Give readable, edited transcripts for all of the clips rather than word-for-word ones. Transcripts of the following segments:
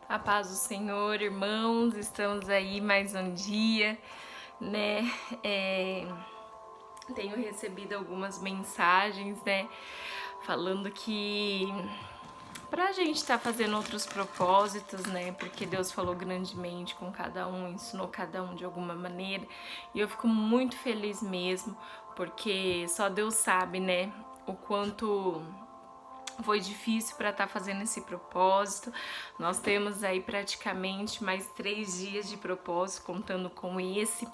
A paz do Senhor, irmãos, estamos aí mais um dia, né? Tenho recebido algumas mensagens, né? Falando que pra gente estar fazendo outros propósitos, né? Porque Deus falou grandemente com cada um, ensinou cada um de alguma maneira. E eu fico muito feliz mesmo, porque só Deus sabe, né? O quanto foi difícil para estar fazendo esse propósito. Nós temos aí praticamente mais 3 dias de propósito, contando com esse,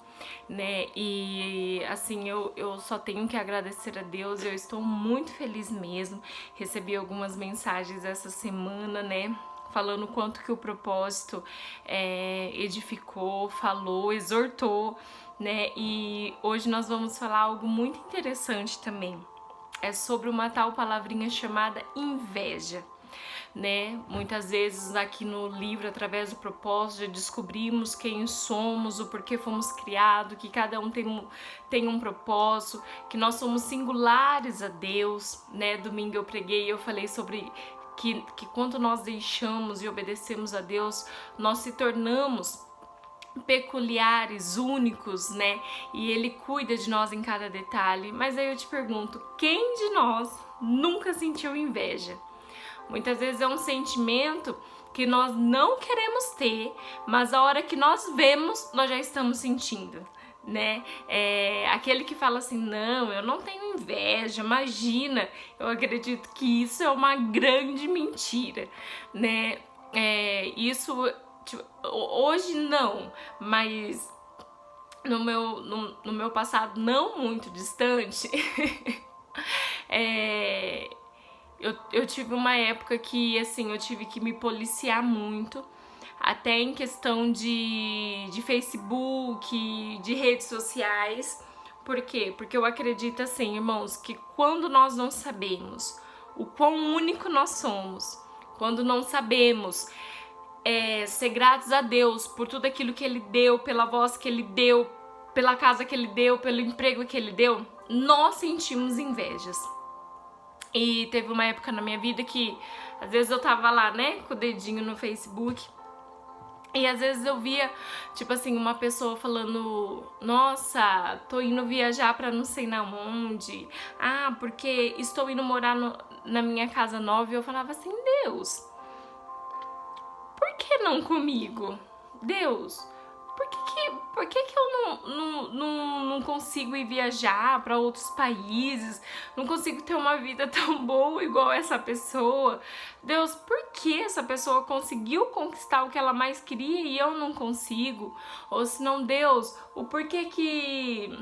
né? E assim, eu só tenho que agradecer a Deus, eu estou muito feliz mesmo. Recebi algumas mensagens essa semana, né? Falando o quanto que o propósito edificou, falou, exortou, né? E hoje nós vamos falar algo muito interessante também. É sobre uma tal palavrinha chamada inveja, né? Muitas vezes aqui no livro, através do propósito, já descobrimos quem somos, o porquê fomos criados, que cada um tem um propósito, que nós somos singulares a Deus, né? Domingo eu preguei e eu falei sobre que quando nós deixamos e obedecemos a Deus, nós se tornamos peculiares, únicos, né? E Ele cuida de nós em cada detalhe. Mas aí eu te pergunto, quem de nós nunca sentiu inveja? Muitas vezes é um sentimento que nós não queremos ter, mas a hora que nós vemos, nós já estamos sentindo, né? Aquele que fala assim, não, eu não tenho inveja, imagina. Eu acredito que isso é uma grande mentira, né? Isso tipo, hoje não, mas no meu passado não muito distante, eu tive uma época que, assim, eu tive que me policiar muito, até em questão de Facebook, de redes sociais. Por quê? Porque eu acredito, assim, irmãos, que quando nós não sabemos o quão único nós somos, quando não sabemos ser gratos a Deus por tudo aquilo que Ele deu, pela voz que Ele deu, pela casa que Ele deu, pelo emprego que Ele deu, nós sentimos invejas. E teve uma época na minha vida que às vezes eu tava lá, né, com o dedinho no Facebook, e às vezes eu via, tipo assim, uma pessoa falando, nossa, tô indo viajar pra não sei na onde, porque estou indo morar na minha casa nova, e eu falava assim, Deus, por que não comigo? Deus, por que eu não consigo ir viajar para outros países? Não consigo ter uma vida tão boa igual essa pessoa? Deus, por que essa pessoa conseguiu conquistar o que ela mais queria e eu não consigo? Ou se não, Deus, o porquê que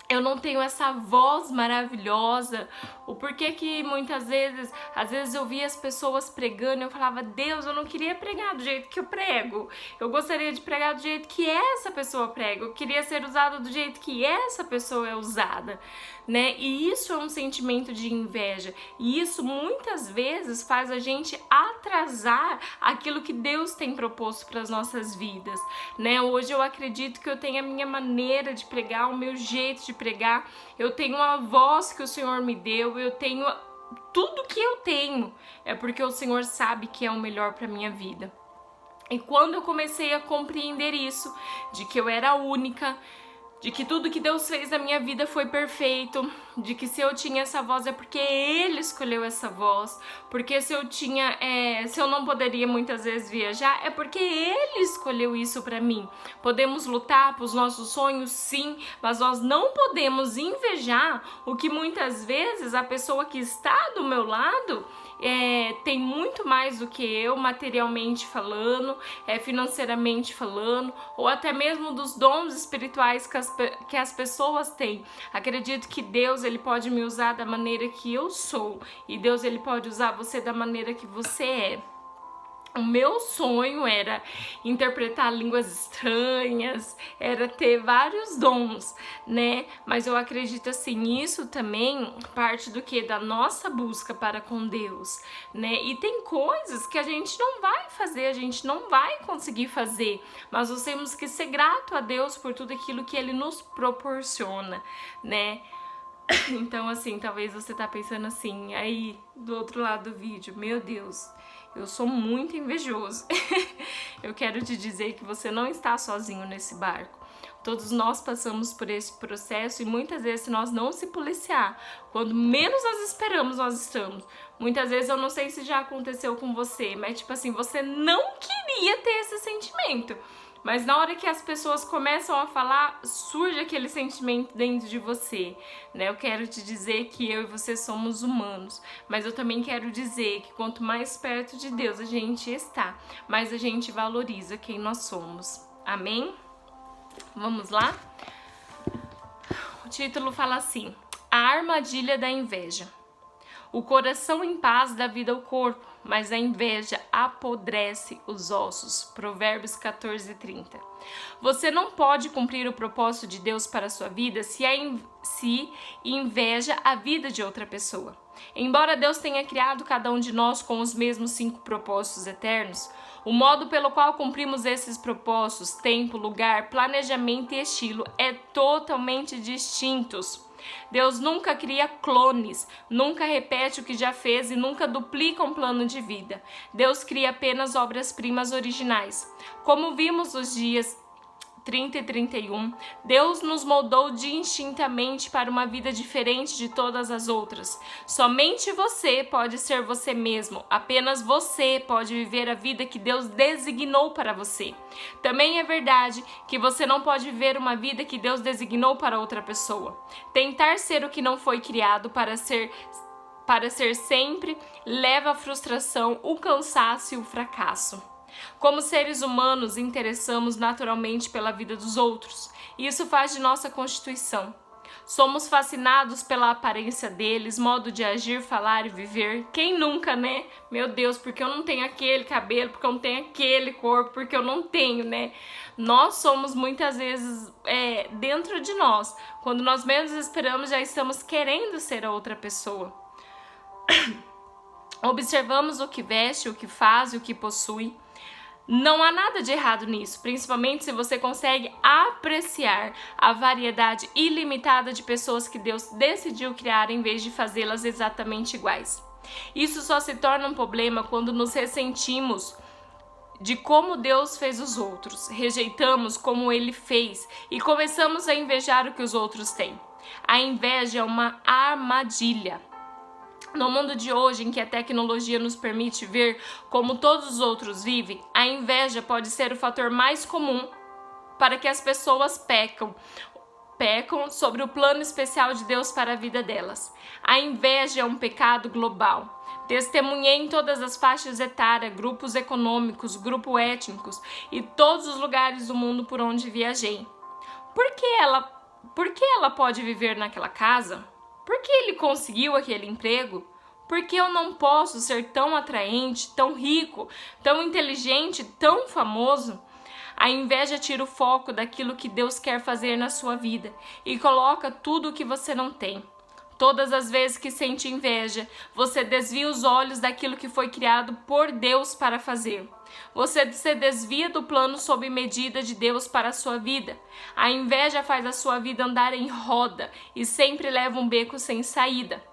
eu não tenho essa voz maravilhosa, o porquê que muitas vezes, às vezes eu via as pessoas pregando e eu falava, Deus, eu não queria pregar do jeito que eu prego, eu gostaria de pregar do jeito que essa pessoa prega, eu queria ser usada do jeito que essa pessoa é usada, né? E isso é um sentimento de inveja, e isso muitas vezes faz a gente atrasar aquilo que Deus tem proposto para as nossas vidas, né? Hoje eu acredito que eu tenho a minha maneira de pregar, o meu jeito de pregar, eu tenho a voz que o Senhor me deu, eu tenho tudo que eu tenho, é porque o Senhor sabe que é o melhor para minha vida. E quando eu comecei a compreender isso, de que eu era única, de que tudo que Deus fez na minha vida foi perfeito, de que se eu tinha essa voz é porque Ele escolheu essa voz, porque se eu não poderia muitas vezes viajar é porque Ele escolheu isso pra mim. Podemos lutar pelos nossos sonhos, sim, mas nós não podemos invejar o que muitas vezes a pessoa que está do meu lado tem muito mais do que eu, materialmente falando, financeiramente falando, ou até mesmo dos dons espirituais que as pessoas têm. Acredito que Deus, Ele pode me usar da maneira que eu sou, e Deus, Ele pode usar você da maneira que você é. O meu sonho era interpretar línguas estranhas, era ter vários dons, né? Mas eu acredito assim, isso também parte do que? Da nossa busca para com Deus, né? E tem coisas que a gente não vai fazer, a gente não vai conseguir fazer, mas nós temos que ser grato a Deus por tudo aquilo que Ele nos proporciona, né? Então, assim, talvez você tá pensando assim, aí do outro lado do vídeo, meu Deus, Eu sou muito invejoso. Eu quero te dizer que você não está sozinho nesse barco. Todos nós passamos por esse processo e muitas vezes, se nós não se policiar, quando menos nós esperamos, nós estamos. Muitas vezes, eu não sei se já aconteceu com você, mas tipo assim, você não queria ter esse sentimento. Mas na hora que as pessoas começam a falar, surge aquele sentimento dentro de você, né? Eu quero te dizer que eu e você somos humanos, mas eu também quero dizer que quanto mais perto de Deus a gente está, mais a gente valoriza quem nós somos. Amém? Vamos lá? O título fala assim: a armadilha da inveja. O coração em paz dá vida ao corpo, mas a inveja apodrece os ossos. Provérbios 14:30. Você não pode cumprir o propósito de Deus para a sua vida se inveja a vida de outra pessoa. Embora Deus tenha criado cada um de nós com os mesmos 5 propósitos eternos, o modo pelo qual cumprimos esses propósitos, tempo, lugar, planejamento e estilo é totalmente distintos. Deus nunca cria clones, nunca repete o que já fez e nunca duplica um plano de vida. Deus cria apenas obras-primas originais. Como vimos nos dias 30 e 31, Deus nos moldou distintamente para uma vida diferente de todas as outras. Somente você pode ser você mesmo, apenas você pode viver a vida que Deus designou para você. Também é verdade que você não pode viver uma vida que Deus designou para outra pessoa. Tentar ser o que não foi criado para ser sempre leva à frustração, o cansaço e o fracasso. Como seres humanos, interessamos naturalmente pela vida dos outros. Isso faz de nossa constituição. Somos fascinados pela aparência deles, modo de agir, falar e viver. Quem nunca, né? Meu Deus, porque eu não tenho aquele cabelo, porque eu não tenho aquele corpo, porque eu não tenho, né? Nós somos muitas vezes dentro de nós. Quando nós menos esperamos, já estamos querendo ser a outra pessoa. Observamos o que veste, o que faz e o que possui. Não há nada de errado nisso, principalmente se você consegue apreciar a variedade ilimitada de pessoas que Deus decidiu criar em vez de fazê-las exatamente iguais. Isso só se torna um problema quando nos ressentimos de como Deus fez os outros, rejeitamos como Ele fez e começamos a invejar o que os outros têm. A inveja é uma armadilha. No mundo de hoje, em que a tecnologia nos permite ver como todos os outros vivem, a inveja pode ser o fator mais comum para que as pessoas pecam sobre o plano especial de Deus para a vida delas. A inveja é um pecado global. Testemunhei em todas as faixas etárias, grupos econômicos, grupos étnicos e todos os lugares do mundo por onde viajei. Por que ela pode viver naquela casa? Por que ele conseguiu aquele emprego? Por que eu não posso ser tão atraente, tão rico, tão inteligente, tão famoso? A inveja tira o foco daquilo que Deus quer fazer na sua vida e coloca tudo o que você não tem. Todas as vezes que sente inveja, você desvia os olhos daquilo que foi criado por Deus para fazer. Você se desvia do plano sob medida de Deus para a sua vida. A inveja faz a sua vida andar em roda e sempre leva um beco sem saída.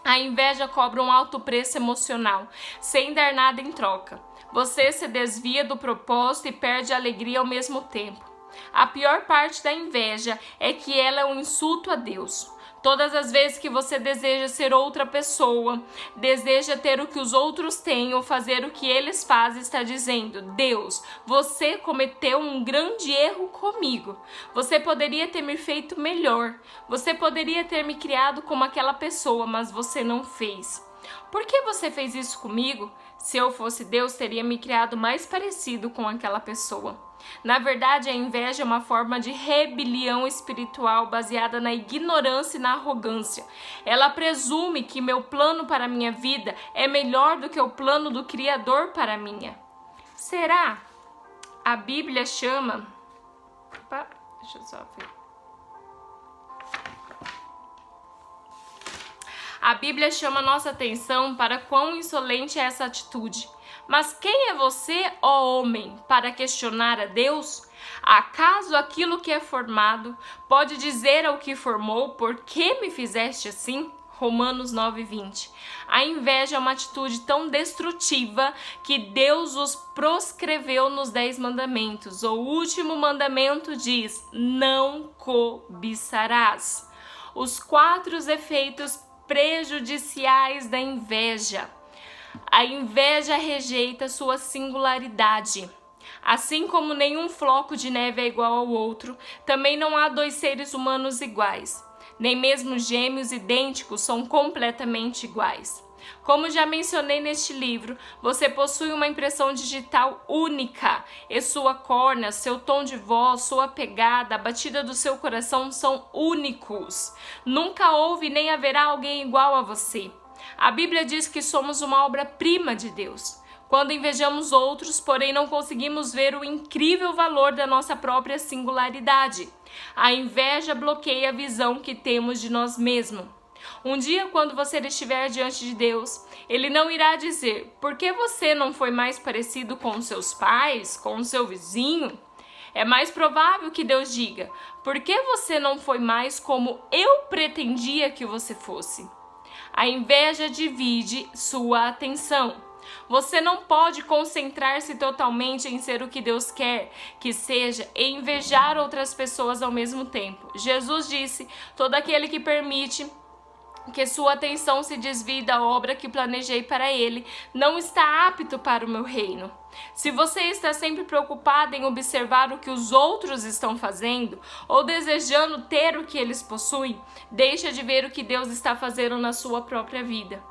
A inveja cobra um alto preço emocional, sem dar nada em troca. Você se desvia do propósito e perde a alegria ao mesmo tempo. A pior parte da inveja é que ela é um insulto a Deus. Todas as vezes que você deseja ser outra pessoa, deseja ter o que os outros têm ou fazer o que eles fazem, está dizendo: Deus, você cometeu um grande erro comigo. Você poderia ter me feito melhor. Você poderia ter me criado como aquela pessoa, mas você não fez. Por que você fez isso comigo? Se eu fosse Deus, teria me criado mais parecido com aquela pessoa. Na verdade, a inveja é uma forma de rebelião espiritual baseada na ignorância e na arrogância. Ela presume que meu plano para a minha vida é melhor do que o plano do Criador para a minha. Será? A Bíblia chama... deixa eu só ver. A Bíblia chama nossa atenção para quão insolente é essa atitude. Mas quem é você, ó homem, para questionar a Deus? Acaso aquilo que é formado pode dizer ao que formou: por que me fizeste assim? Romanos 9:20. A inveja é uma atitude tão destrutiva que Deus os proscreveu nos 10 mandamentos. O último mandamento diz: não cobiçarás. Os 4 efeitos prejudiciais da inveja. A inveja rejeita sua singularidade. Assim como nenhum floco de neve é igual ao outro, também não há 2 seres humanos iguais. Nem mesmo gêmeos idênticos são completamente iguais. Como já mencionei neste livro, você possui uma impressão digital única e sua córnea, seu tom de voz, sua pegada, a batida do seu coração são únicos. Nunca houve nem haverá alguém igual a você. A Bíblia diz que somos uma obra-prima de Deus. Quando invejamos outros, porém não conseguimos ver o incrível valor da nossa própria singularidade. A inveja bloqueia a visão que temos de nós mesmos. Um dia, quando você estiver diante de Deus, Ele não irá dizer: por que você não foi mais parecido com seus pais, com o seu vizinho? É mais provável que Deus diga: por que você não foi mais como eu pretendia que você fosse? A inveja divide sua atenção. Você não pode concentrar-se totalmente em ser o que Deus quer que seja e invejar outras pessoas ao mesmo tempo. Jesus disse: todo aquele que permite que sua atenção se desvie da obra que planejei para ele, não está apto para o meu reino. Se você está sempre preocupado em observar o que os outros estão fazendo ou desejando ter o que eles possuem, deixa de ver o que Deus está fazendo na sua própria vida.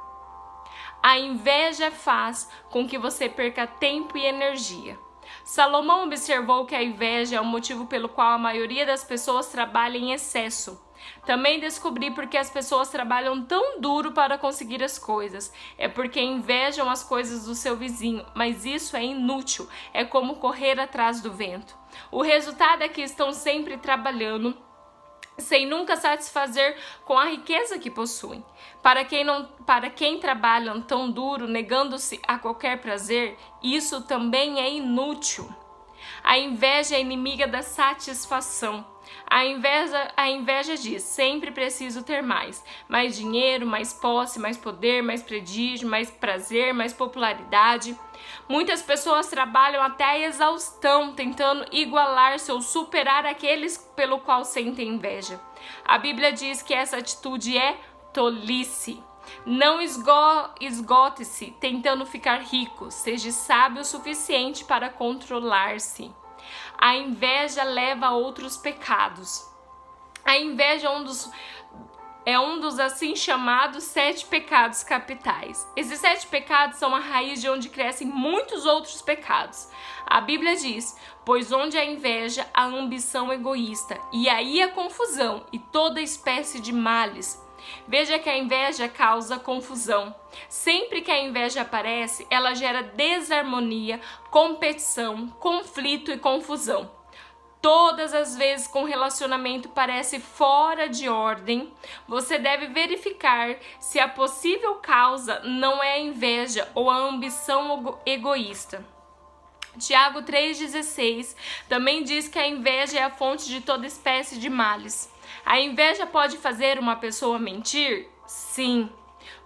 A inveja faz com que você perca tempo e energia. Salomão observou que a inveja é o motivo pelo qual a maioria das pessoas trabalha em excesso. Também descobri porque as pessoas trabalham tão duro para conseguir as coisas. É porque invejam as coisas do seu vizinho, mas isso é inútil. É como correr atrás do vento. O resultado é que estão sempre trabalhando sem nunca satisfazer com a riqueza que possuem. Para quem trabalham tão duro, negando-se a qualquer prazer, isso também é inútil. A inveja é inimiga da satisfação. A inveja diz: sempre preciso ter mais dinheiro, mais posse, mais poder, mais prestígio, mais prazer, mais popularidade. Muitas pessoas trabalham até a exaustão, tentando igualar-se ou superar aqueles pelo qual sentem inveja. A Bíblia diz que essa atitude é tolice. Não esgote-se tentando ficar rico, seja sábio o suficiente para controlar-se. A inveja leva a outros pecados. A inveja é um dos assim chamados 7 pecados capitais. Esses 7 pecados são a raiz de onde crescem muitos outros pecados. A Bíblia diz: pois onde há inveja, há ambição egoísta, e aí a confusão e toda espécie de males. Veja que a inveja causa confusão. Sempre que a inveja aparece, ela gera desarmonia, competição, conflito e confusão. Todas as vezes que um relacionamento parece fora de ordem, você deve verificar se a possível causa não é a inveja ou a ambição egoísta. Tiago 3,16 também diz que a inveja é a fonte de toda espécie de males. A inveja pode fazer uma pessoa mentir? Sim.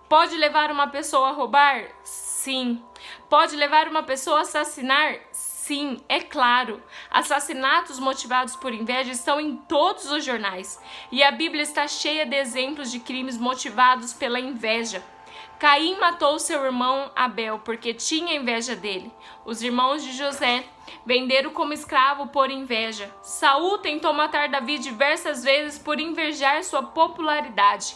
Pode levar uma pessoa a roubar? Sim. Pode levar uma pessoa a assassinar? Sim, é claro. Assassinatos motivados por inveja estão em todos os jornais. E a Bíblia está cheia de exemplos de crimes motivados pela inveja. Caim matou seu irmão Abel porque tinha inveja dele. Os irmãos de José venderam como escravo por inveja. Saul tentou matar Davi diversas vezes por invejar sua popularidade.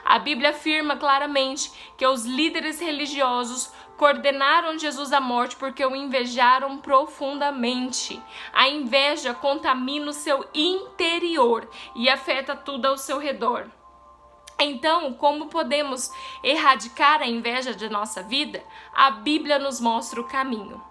A Bíblia afirma claramente que os líderes religiosos condenaram Jesus à morte porque o invejaram profundamente. A inveja contamina o seu interior e afeta tudo ao seu redor. Então, como podemos erradicar a inveja de nossa vida? A Bíblia nos mostra o caminho.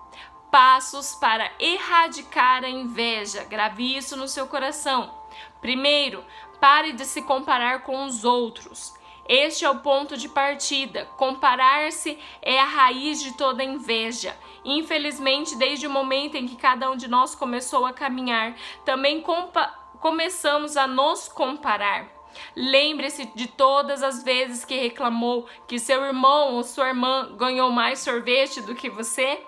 Passos para erradicar a inveja. Grave isso no seu coração. Primeiro, pare de se comparar com os outros. Este é o ponto de partida. Comparar-se é a raiz de toda inveja. Infelizmente, desde o momento em que cada um de nós começou a caminhar, também começamos a nos comparar. Lembre-se de todas as vezes que reclamou que seu irmão ou sua irmã ganhou mais sorvete do que você.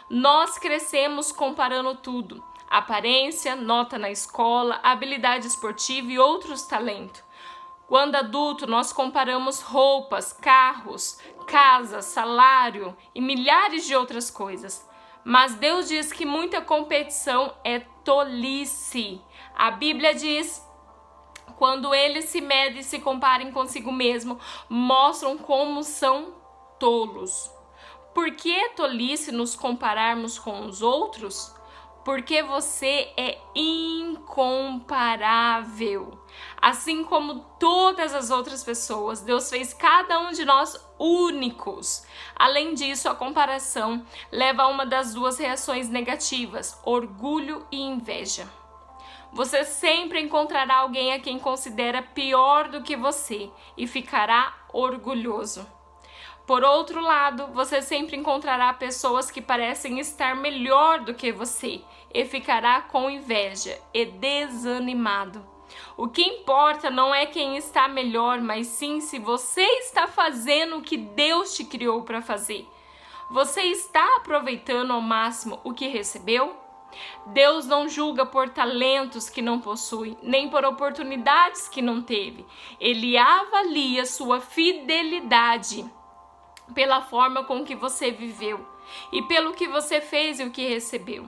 Nós crescemos comparando tudo: aparência, nota na escola, habilidade esportiva e outros talentos. Quando adulto, nós comparamos roupas, carros, casa, salário e milhares de outras coisas. Mas Deus diz que muita competição é tolice. A Bíblia diz: quando eles se medem e se comparem consigo mesmo, mostram como são tolos. Por que é tolice nos compararmos com os outros? Porque você é incomparável. Assim como todas as outras pessoas, Deus fez cada um de nós únicos. Além disso, a comparação leva a uma das duas reações negativas: orgulho e inveja. Você sempre encontrará alguém a quem considera pior do que você e ficará orgulhoso. Por outro lado, você sempre encontrará pessoas que parecem estar melhor do que você e ficará com inveja e desanimado. O que importa não é quem está melhor, mas sim se você está fazendo o que Deus te criou para fazer. Você está aproveitando ao máximo o que recebeu? Deus não julga por talentos que não possui, nem por oportunidades que não teve. Ele avalia sua fidelidade pela forma com que você viveu e pelo que você fez e o que recebeu.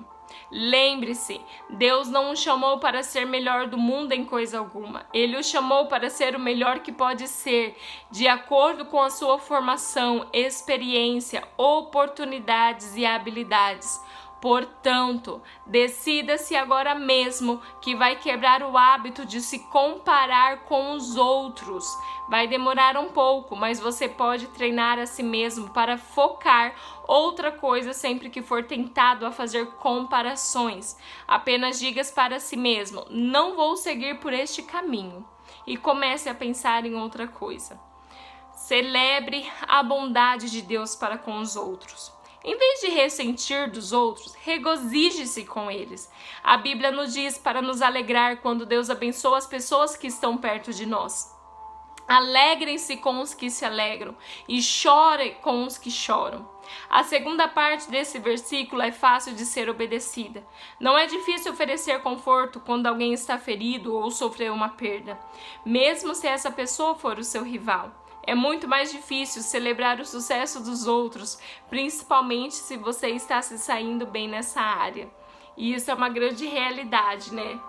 Lembre-se, Deus não o chamou para ser melhor do mundo em coisa alguma. Ele o chamou para ser o melhor que pode ser, de acordo com a sua formação, experiência, oportunidades e habilidades. Portanto, decida-se agora mesmo que vai quebrar o hábito de se comparar com os outros. Vai demorar um pouco, mas você pode treinar a si mesmo para focar outra coisa sempre que for tentado a fazer comparações. Apenas diga para si mesmo: não vou seguir por este caminho. E comece a pensar em outra coisa. Celebre a bondade de Deus para com os outros. Em vez de ressentir dos outros, regozije-se com eles. A Bíblia nos diz para nos alegrar quando Deus abençoa as pessoas que estão perto de nós. Alegrem-se com os que se alegram e chorem com os que choram. A segunda parte desse versículo é fácil de ser obedecida. Não é difícil oferecer conforto quando alguém está ferido ou sofreu uma perda, mesmo se essa pessoa for o seu rival. É muito mais difícil celebrar o sucesso dos outros, principalmente se você está se saindo bem nessa área. E isso é uma grande realidade, né?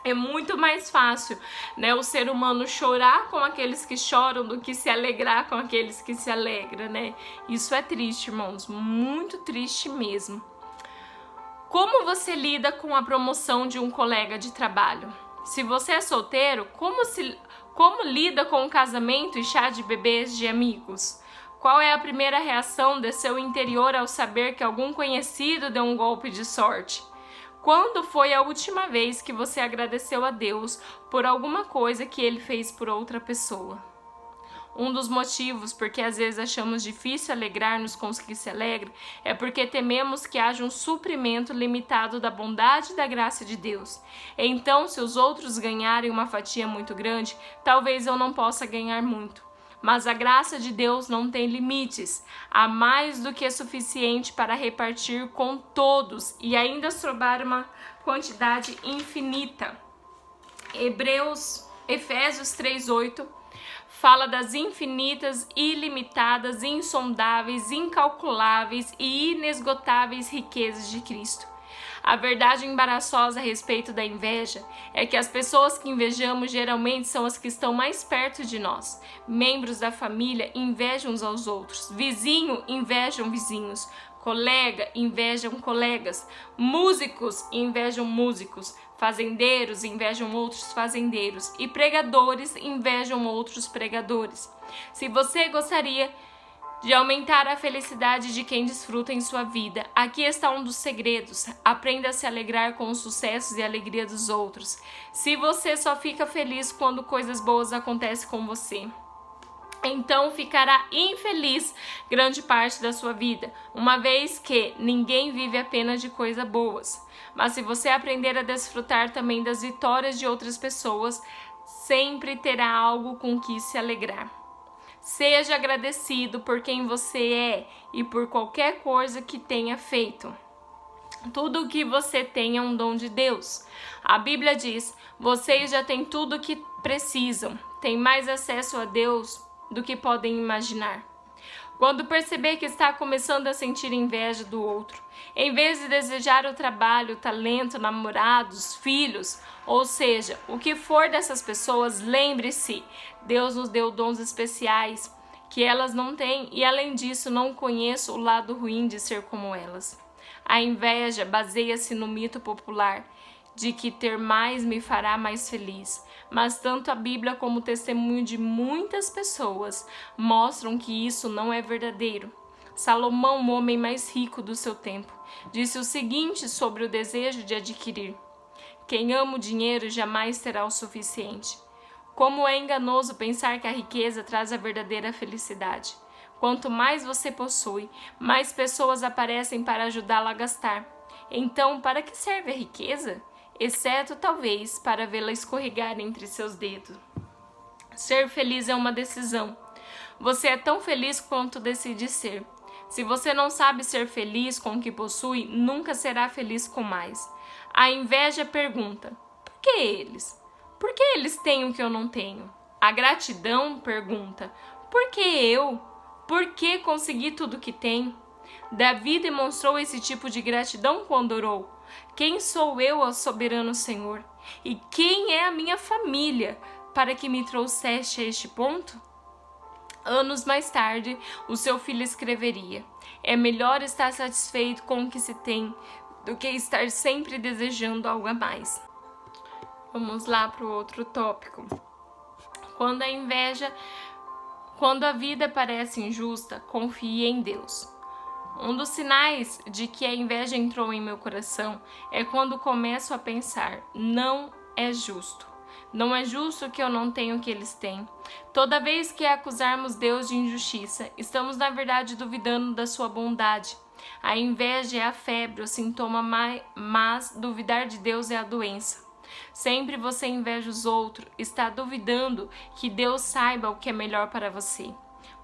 É muito mais fácil, né, o ser humano chorar com aqueles que choram do que se alegrar com aqueles que se alegram, né? Isso é triste, irmãos, muito triste mesmo. Como você lida com a promoção de um colega de trabalho? Se você é solteiro, como lida com o casamento e chá de bebês de amigos? Qual é a primeira reação de seu interior ao saber que algum conhecido deu um golpe de sorte? Quando foi a última vez que você agradeceu a Deus por alguma coisa que Ele fez por outra pessoa? Um dos motivos porque às vezes achamos difícil alegrar-nos com os que se alegram é porque tememos que haja um suprimento limitado da bondade e da graça de Deus. Então, se os outros ganharem uma fatia muito grande, talvez eu não possa ganhar muito. Mas a graça de Deus não tem limites. Há mais do que suficiente para repartir com todos e ainda sobrar uma quantidade infinita. Efésios 3:8 fala das infinitas, ilimitadas, insondáveis, incalculáveis e inesgotáveis riquezas de Cristo. A verdade embaraçosa a respeito da inveja é que as pessoas que invejamos geralmente são as que estão mais perto de nós. Membros da família invejam uns aos outros, vizinho invejam vizinhos, colega invejam colegas, músicos invejam músicos, fazendeiros invejam outros fazendeiros e pregadores invejam outros pregadores. Se você gostaria de aumentar a felicidade de quem desfruta em sua vida, aqui está um dos segredos: aprenda a se alegrar com os sucessos e a alegria dos outros. Se você só fica feliz quando coisas boas acontecem com você, então ficará infeliz grande parte da sua vida, uma vez que ninguém vive apenas de coisas boas. Mas se você aprender a desfrutar também das vitórias de outras pessoas, sempre terá algo com que se alegrar. Seja agradecido por quem você é e por qualquer coisa que tenha feito. Tudo o que você tem é um dom de Deus. A Bíblia diz: vocês já têm tudo o que precisam, têm mais acesso a Deus do que podem imaginar. Quando perceber que está começando a sentir inveja do outro, em vez de desejar o trabalho, o talento, namorados, filhos, ou seja, o que for dessas pessoas, lembre-se, Deus nos deu dons especiais que elas não têm e, além disso, não conheço o lado ruim de ser como elas. A inveja baseia-se no mito popular de que ter mais me fará mais feliz, mas tanto a Bíblia como o testemunho de muitas pessoas mostram que isso não é verdadeiro. Salomão, o homem mais rico do seu tempo, disse o seguinte sobre o desejo de adquirir: quem ama o dinheiro jamais terá o suficiente. Como é enganoso pensar que a riqueza traz a verdadeira felicidade. Quanto mais você possui, mais pessoas aparecem para ajudá-la a gastar. Então, para que serve a riqueza? Exceto, talvez, para vê-la escorregar entre seus dedos. Ser feliz é uma decisão. Você é tão feliz quanto decide ser. Se você não sabe ser feliz com o que possui, nunca será feliz com mais. A inveja pergunta: por que eles? Por que eles têm o que eu não tenho? A gratidão pergunta: por que eu? Por que consegui tudo o que tem? Davi demonstrou esse tipo de gratidão quando orou: quem sou eu, ó soberano Senhor? E quem é a minha família para que me trouxeste a este ponto? Anos mais tarde, o seu filho escreveria: é melhor estar satisfeito com o que se tem do que estar sempre desejando algo a mais. Vamos lá para o outro tópico. Quando a vida parece injusta, confie em Deus. Um dos sinais de que a inveja entrou em meu coração é quando começo a pensar: não é justo. Não é justo que eu não tenha o que eles têm. Toda vez que acusarmos Deus de injustiça, estamos na verdade duvidando da sua bondade. A inveja é a febre, o sintoma, mas duvidar de Deus é a doença. Sempre você inveja os outros, está duvidando que Deus saiba o que é melhor para você.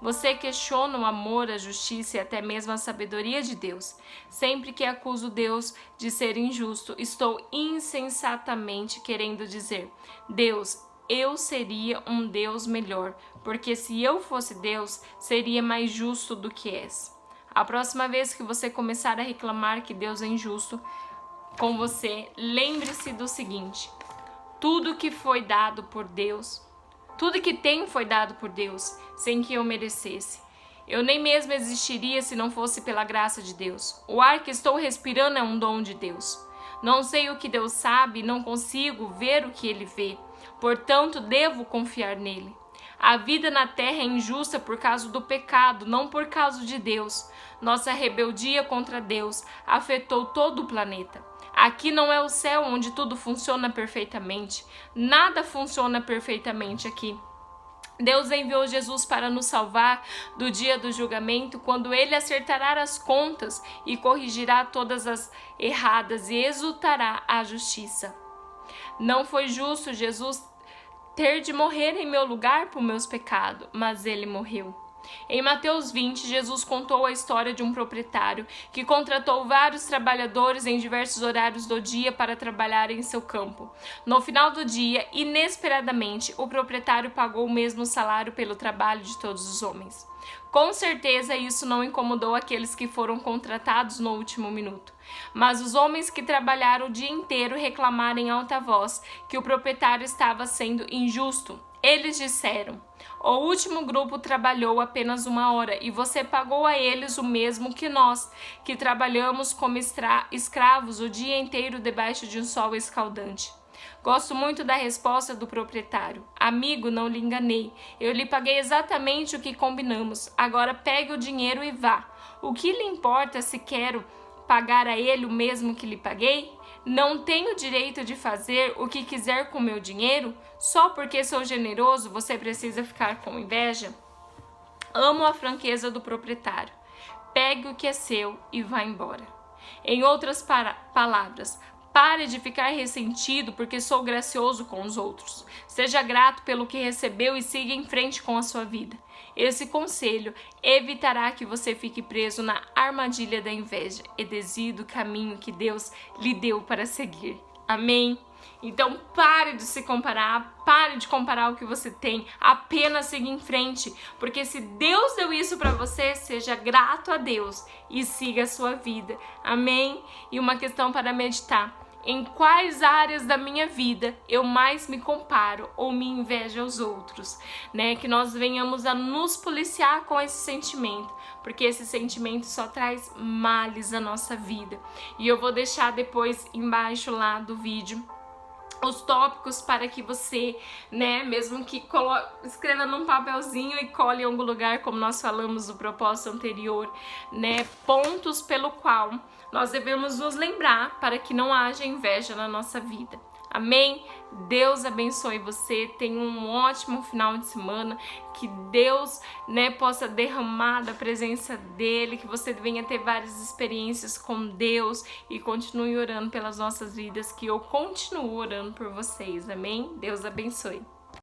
Você questiona o amor, a justiça e até mesmo a sabedoria de Deus. Sempre que acuso Deus de ser injusto, estou insensatamente querendo dizer: Deus, eu seria um Deus melhor, porque se eu fosse Deus, seria mais justo do que és. A próxima vez que você começar a reclamar que Deus é injusto com você, lembre-se do seguinte: tudo que foi dado por Deus, tudo que tem foi dado por Deus, sem que eu merecesse. Eu nem mesmo existiria se não fosse pela graça de Deus. O ar que estou respirando é um dom de Deus. Não sei o que Deus sabe, não consigo ver o que Ele vê. Portanto, devo confiar nele. A vida na terra é injusta por causa do pecado, não por causa de Deus. Nossa rebeldia contra Deus afetou todo o planeta. Aqui não é o céu onde tudo funciona perfeitamente. Nada funciona perfeitamente aqui. Deus enviou Jesus para nos salvar do dia do julgamento, quando Ele acertará as contas e corrigirá todas as erradas e exultará a justiça. Não foi justo Jesus ter de morrer em meu lugar por meus pecados, mas Ele morreu. Em Mateus 20, Jesus contou a história de um proprietário que contratou vários trabalhadores em diversos horários do dia para trabalhar em seu campo. No final do dia, inesperadamente, o proprietário pagou o mesmo salário pelo trabalho de todos os homens. Com certeza, isso não incomodou aqueles que foram contratados no último minuto. Mas os homens que trabalharam o dia inteiro reclamaram em alta voz que o proprietário estava sendo injusto. Eles disseram: o último grupo trabalhou apenas 1 hora e você pagou a eles o mesmo que nós, que trabalhamos como escravos o dia inteiro debaixo de um sol escaldante. Gosto muito da resposta do proprietário. Amigo, não lhe enganei. Eu lhe paguei exatamente o que combinamos. Agora pegue o dinheiro e vá. O que lhe importa se quero pagar a ele o mesmo que lhe paguei? Não tenho direito de fazer o que quiser com meu dinheiro? Só porque sou generoso, você precisa ficar com inveja? Amo a franqueza do proprietário. Pegue o que é seu e vá embora. Em outras palavras, Pare de ficar ressentido porque sou gracioso com os outros. Seja grato pelo que recebeu e siga em frente com a sua vida. Esse conselho evitará que você fique preso na armadilha da inveja e desvie do caminho que Deus lhe deu para seguir. Amém? Então pare de se comparar, pare de comparar o que você tem, apenas siga em frente, porque se Deus deu isso para você, seja grato a Deus e siga a sua vida. Amém? E uma questão para meditar: em quais áreas da minha vida eu mais me comparo ou me invejo aos outros, né? Que nós venhamos a nos policiar com esse sentimento, porque esse sentimento só traz males à nossa vida. E eu vou deixar depois embaixo lá do vídeo os tópicos para que você, né, mesmo que escreva num papelzinho e cole em algum lugar, como nós falamos no propósito anterior, né, pontos pelo qual nós devemos nos lembrar para que não haja inveja na nossa vida. Amém? Deus abençoe você, tenha um ótimo final de semana, que Deus, né, possa derramar da presença dEle, que você venha ter várias experiências com Deus e continue orando pelas nossas vidas, que eu continuo orando por vocês. Amém? Deus abençoe.